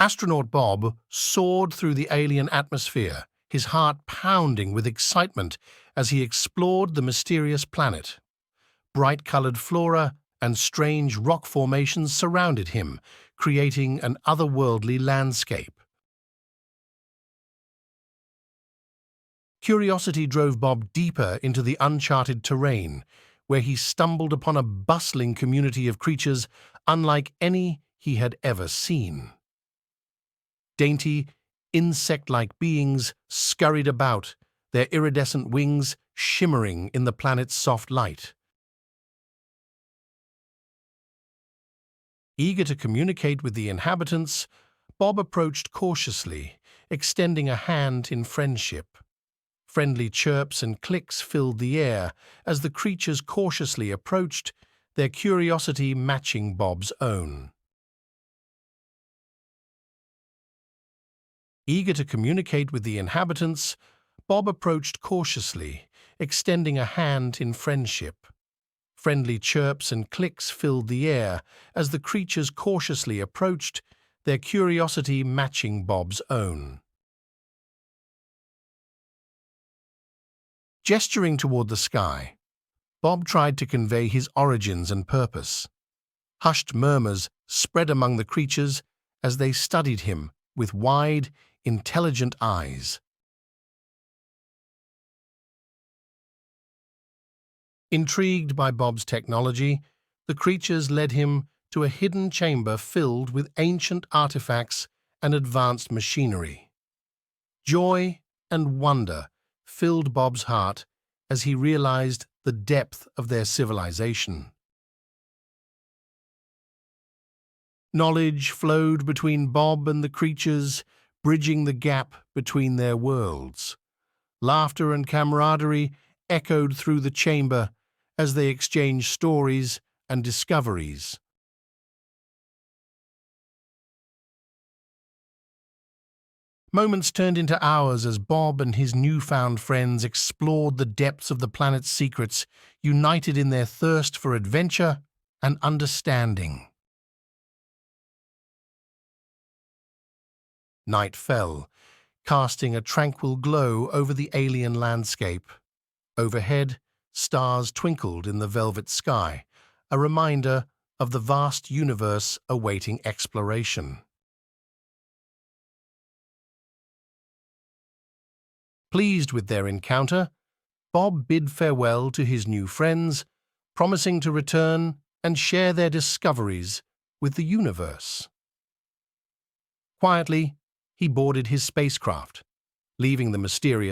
Astronaut Bob soared through the alien atmosphere, his heart pounding with excitement as he explored the mysterious planet. Bright-colored flora and strange rock formations surrounded him, creating an otherworldly landscape. Curiosity drove Bob deeper into the uncharted terrain, where he stumbled upon a bustling community of creatures unlike any he had ever seen. Dainty, insect-like beings scurried about, their iridescent wings shimmering in the planet's soft light. Eager to communicate with the inhabitants, Bob approached cautiously, extending a hand in friendship. Friendly chirps and clicks filled the air as the creatures cautiously approached, their curiosity matching Bob's own. Eager to communicate with the inhabitants, Bob approached cautiously, extending a hand in friendship. Friendly chirps and clicks filled the air as the creatures cautiously approached, their curiosity matching Bob's own. Gesturing toward the sky, Bob tried to convey his origins and purpose. Hushed murmurs spread among the creatures as they studied him with wide, intelligent eyes. Intrigued by Bob's technology, the creatures led him to a hidden chamber filled with ancient artifacts and advanced machinery. Joy and wonder filled Bob's heart as he realized the depth of their civilization. Knowledge flowed between Bob and the creatures, bridging the gap between their worlds. Laughter and camaraderie echoed through the chamber as they exchanged stories and discoveries. Moments turned into hours as Bob and his newfound friends explored the depths of the planet's secrets, united in their thirst for adventure and understanding. Night fell, casting a tranquil glow over the alien landscape. Overhead, stars twinkled in the velvet sky, a reminder of the vast universe awaiting exploration. Pleased with their encounter, Bob bid farewell to his new friends, promising to return and share their discoveries with the universe. Quietly, he boarded his spacecraft, leaving the mysterious